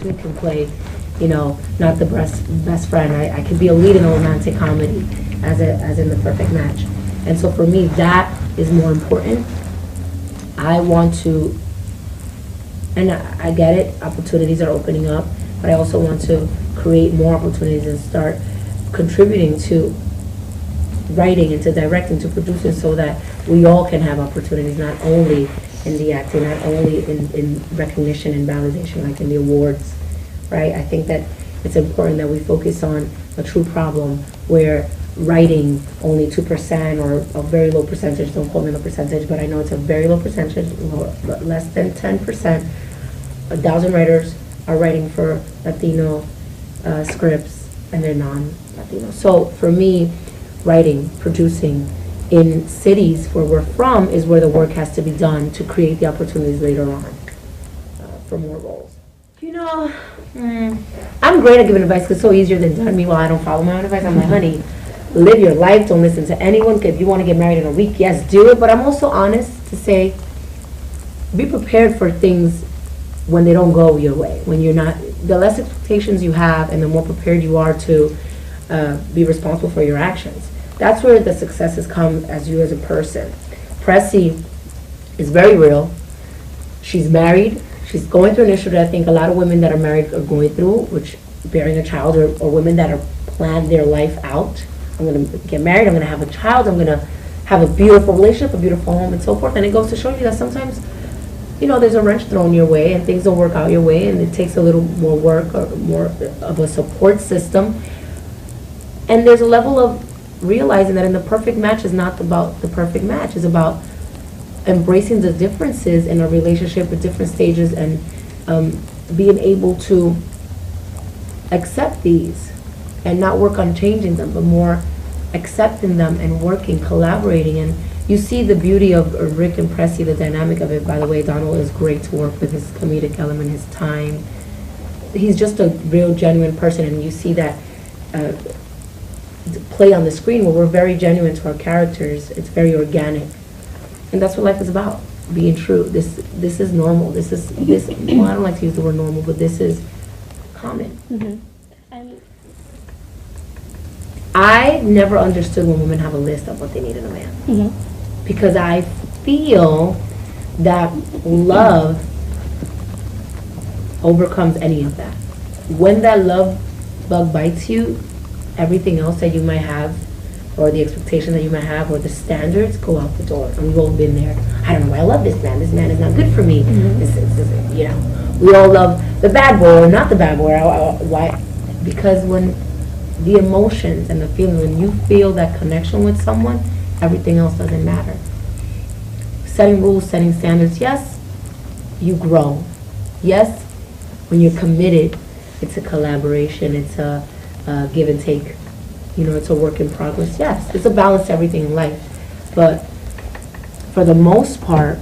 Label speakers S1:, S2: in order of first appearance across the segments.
S1: too can play, not the best friend. I could be a lead in a romantic comedy as in The Perfect Match. And so for me, that is more important. I want to, and I get it, opportunities are opening up, but I also want to create more opportunities and start contributing to writing and to directing, to producing, so that we all can have opportunities, not only in the acting, not only in recognition and validation, like in the awards, right? I think that it's important that we focus on a true problem where writing only 2% or a very low percentage, don't quote me on the percentage, but I know it's a very low percentage, less than 10%. 1,000 writers are writing for Latino scripts, and they're non-Latino. So for me, writing, producing in cities where we're from is where the work has to be done to create the opportunities later on for more roles. I'm great at giving advice because it's so easier than done. Meanwhile, I don't follow my own advice. I'm like, honey, live your life. Don't listen to anyone. If you want to get married in a week, yes, do it. But I'm also honest to say, be prepared for things when they don't go your way. When you're not, the less expectations you have and the more prepared you are to be responsible for your actions. That's where the successes come as you as a person. Pressy is very real. She's married. She's going through an issue that I think a lot of women that are married are going through, which bearing a child, or women that are planned their life out. I'm going to get married, I'm going to have a child, I'm going to have a beautiful relationship, a beautiful home, and so forth. And it goes to show you that sometimes, there's a wrench thrown your way and things don't work out your way, and it takes a little more work or more of a support system. And there's a level of realizing that in the perfect match is not about the perfect match. It's about embracing the differences in a relationship at different stages and being able to accept these and not work on changing them, but more accepting them and working, collaborating. And you see the beauty of Rick and Pressy, the dynamic of it. By the way, Donald is great to work with, his comedic element, his time. He's just a real, genuine person, and you see that play on the screen where we're very genuine to our characters. It's very organic. And that's what life is about, being true. This is normal. This well, I don't like to use the word normal, but this is common.
S2: Mm-hmm. And
S1: I never understood when women have a list of what they need in a man.
S2: Mm-hmm.
S1: Because I feel that love overcomes any of that. When that love bug bites you, everything else that you might have, or the expectation that you might have, or the standards, go out the door. And we've all been there. I don't know why I love this man. This man is not good for me.
S2: Mm-hmm.
S1: We all love the bad boy or not the bad boy. Why? Because when the emotions and the feeling, when you feel that connection with someone, everything else doesn't matter. Setting rules, setting standards, yes, you grow. Yes, when you're committed, it's a collaboration, it's a give and take. It's a work in progress. Yes, it's a balance to everything in life. But for the most part,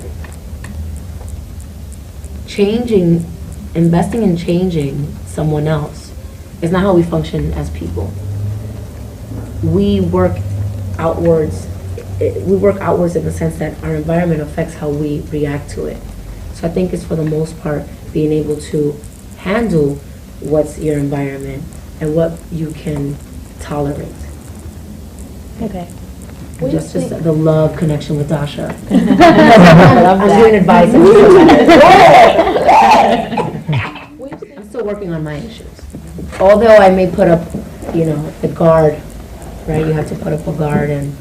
S1: investing in changing someone else is not how we function as people. We work outwards. We work outwards in the sense that our environment affects how we react to it. So I think it's for the most part being able to handle what's your environment and what you can tolerate.
S2: okay.
S1: Just the love connection with Dascha.
S2: I'm
S1: doing advice. I'm still working on my issues. Although I may put up, the guard, right? You have to put up a guard and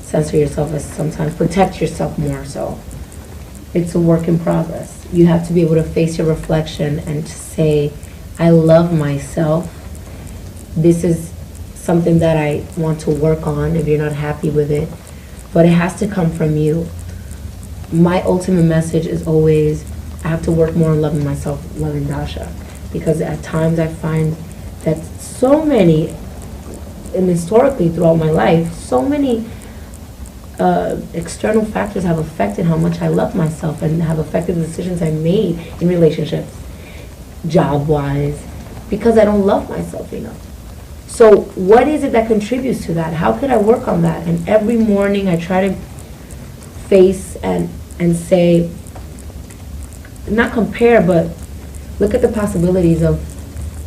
S1: censor yourself, as sometimes protect yourself more. So it's a work in progress. You have to be able to face your reflection and to say, I love myself. This is something that I want to work on if you're not happy with it, but it has to come from you. My ultimate message is always, I have to work more on loving myself, loving Dascha, because at times I find that so many, and historically throughout my life, so many external factors have affected how much I love myself and have affected the decisions I made in relationships, job-wise, because I don't love myself enough. So what is it that contributes to that? How could I work on that? And every morning I try to face and say, not compare, but look at the possibilities of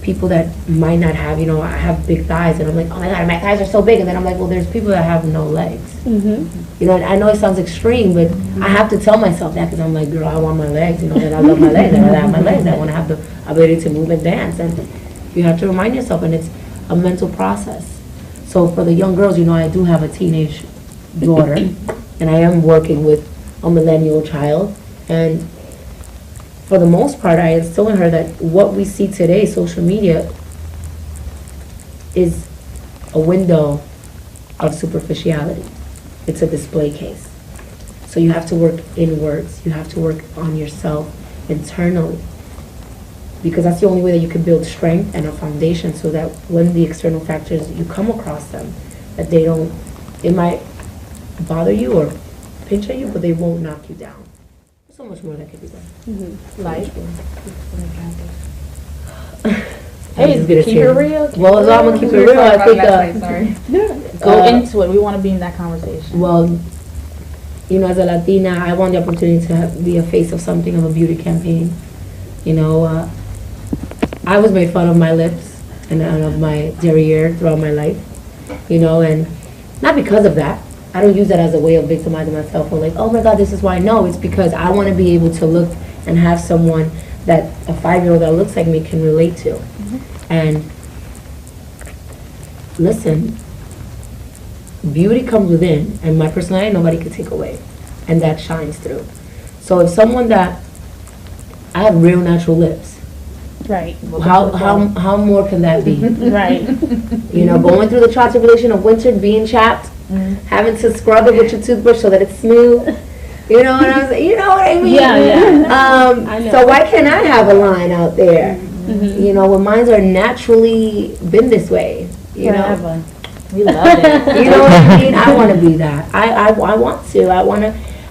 S1: people that might not have, you know, I have big thighs, and I'm like, oh my God, my thighs are so big, and then I'm like, well, there's people that have no legs. You know, and I know it sounds extreme, but I have to tell myself that, because I'm like, girl, I want my legs, you know, and I love my legs, and I have my legs, I want to have the ability to move and dance, and you have to remind yourself, and it's a mental process. So for the young girls, you know, I do have a teenage daughter, and I am working with a millennial child, and for the most part, I instill in her that what we see today, social media, is a window of superficiality. It's a display case. So you have to work inwards. You have to work on yourself internally, because that's the only way that you can build strength and a foundation, so that when the external factors, you come across them, that they don't, it might bother you or pinch at you, but they won't knock you down. So much more that could be done.
S3: Like,
S1: Hey,
S3: keep it real.
S1: Well, as long as I keep it real, I think
S3: Go into it. We want to be in that conversation.
S1: well, you know, as a Latina, I want the opportunity to be a face of something, of a beauty campaign. You know, I was made fun of my lips and of my derriere throughout my life. You know, and not because of that. I don't use that as a way of victimizing myself or like, oh my God, this is why. No, it's because I want to be able to look and have someone that a 5-year-old that looks like me can relate to. And listen, beauty comes within, and my personality nobody could take away, and that shines through. So if someone that, I have real natural lips,
S2: Right.
S1: how more can that be?
S2: Right.
S1: You know, going through the trial tribulation of winter, being chapped, having to scrub it with your toothbrush so that it's smooth. You know what I'm saying? You know what I mean?
S2: Yeah, yeah. I know.
S1: So why can't I have a line out there? You know, when mines are naturally been this way. You know,
S3: We love it.
S1: you know what I mean? I want to be that. I want to.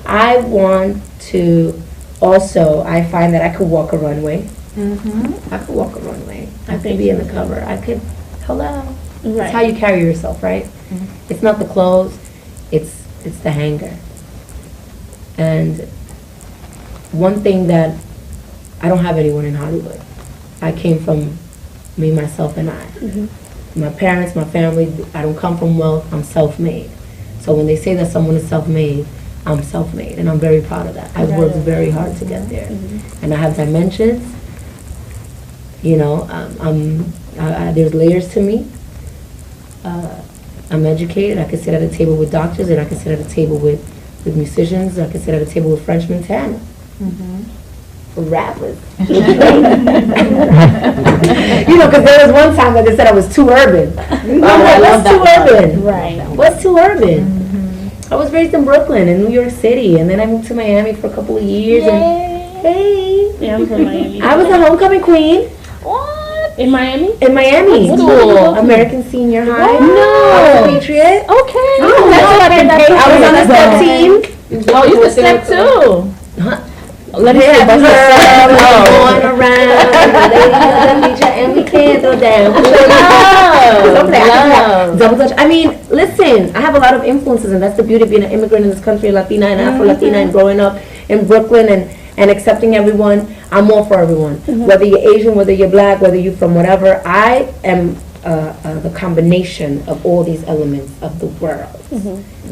S1: I want to. Also, I find that I could walk a runway. I could walk a runway. I could be in the cover. I could. Hello.
S2: Right.
S1: It's how you carry yourself, right? It's not the clothes. It's the hanger. And one thing that I don't have anyone in Hollywood. I came from me, myself, and I. My parents, my family, I don't come from wealth, I'm self-made. So when they say that someone is self-made, I'm self-made, and I'm very proud of that. I've worked very hard to get there. And I have dimensions, you know, there's layers to me. I'm educated, I can sit at a table with doctors, and I can sit at a table with musicians, I can sit at a table with French Montana. Rappers. You know, because there was one time that they said I was too urban. I'm like, what's too urban?
S2: Right.
S1: What's too urban? I was raised in Brooklyn and New York City, and then I moved to Miami for a couple of years. And hey,
S2: Yeah, I'm from Miami.
S1: I was a homecoming queen
S3: What?
S2: In Miami?
S1: in Miami.
S3: What school?
S1: American Senior High.
S2: No.
S1: I was a Patriot.
S3: Okay.
S1: I was on the step team.
S3: Oh, you can step too.
S1: Let me
S3: Yeah,
S1: step
S3: that's
S1: her
S3: a-
S1: going around, and we can't go down.
S3: Love.
S1: Double touch. I mean, listen, I have a lot of influences, and that's the beauty of being an immigrant in this country, Latina and Afro-Latina, and growing up in Brooklyn and accepting everyone. I'm all for everyone. Whether you're Asian, whether you're black, whether you're from whatever, I am the combination of all these elements of the world.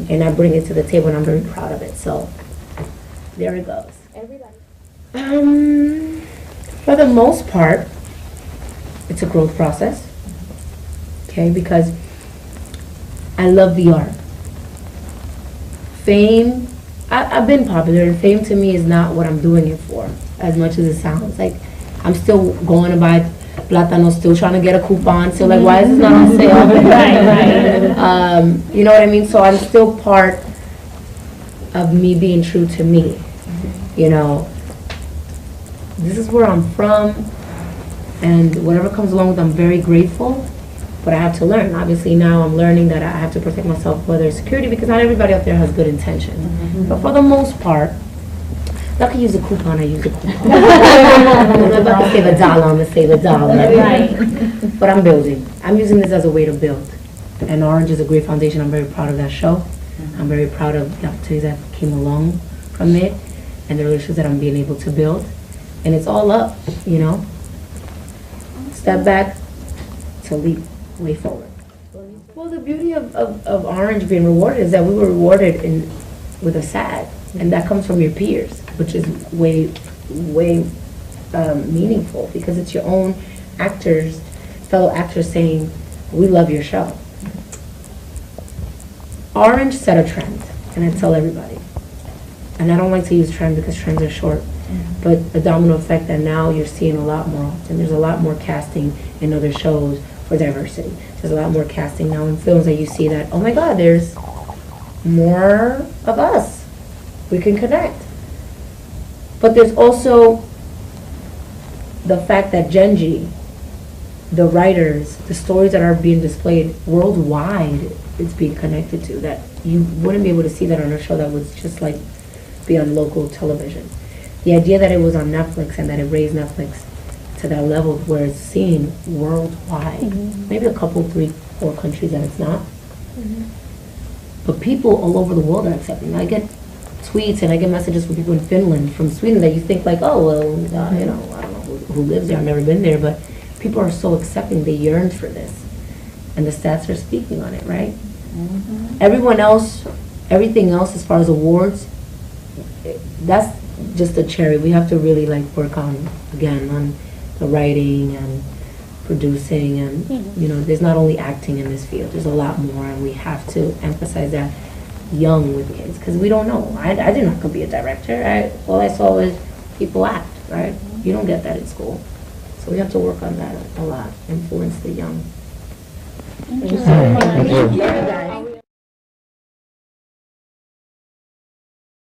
S1: And I bring it to the table, and I'm very proud of it. So, there it goes. For the most part, it's a growth process, okay, because I love the art. Fame, I've been popular, and fame to me is not what I'm doing it for, as much as it sounds. Like, I'm still going to buy Platano, still trying to get a coupon, still like, why is this not on sale? You know what I mean? So I'm still part of me being true to me, you know. This is where I'm from, and whatever comes along with it, I'm very grateful, but I have to learn. Obviously now I'm learning that I have to protect myself, whether it's security, because not everybody out there has good intention. But for the most part, if I could use a coupon, I use a coupon. If I could save $1, I'm gonna save $1.
S2: Right.
S1: But I'm building. I'm using this as a way to build. And Orange is a great foundation. I'm very proud of that show. I'm very proud of the opportunities that came along from it, and the relationships that I'm being able to build. And it's all up, you know. step back to leap way forward. Well, the beauty of Orange being rewarded is that we were rewarded with a SAG, and that comes from your peers, which is way meaningful, because it's your own actors, fellow actors saying, we love your show. Orange set a trend, and I tell everybody, and I don't like to use trend because trends are short, but a domino effect that now you're seeing a lot more often. There's a lot more casting in other shows for diversity. There's a lot more casting now in films that you see that, oh my God, there's more of us. We can connect. But there's also the fact that Genji, the writers, the stories that are being displayed worldwide, it's being connected to, that you wouldn't be able to see that on a show that was just like be on local television. The idea that it was on Netflix and that it raised Netflix to that level where it's seen worldwide. Maybe a couple, 3, 4 countries that it's not. But people all over the world are accepting. I get tweets and I get messages from people in Finland, from Sweden, that you think like, oh, well, you know, I don't know who lives there, I've never been there, but people are so accepting, they yearn for this. And the stats are speaking on it, right? Everyone else, everything else as far as awards, that's just a cherry. We have to really like work on, again, on the writing and producing, and you know, there's not only acting in this field, there's a lot more, and we have to emphasize that young with kids, because we don't know. I did not could be a director. All I saw was people act, right? You don't get that in school. So we have to work on that a lot, influence the young.
S2: Thank you so much.
S1: Thank you, guys.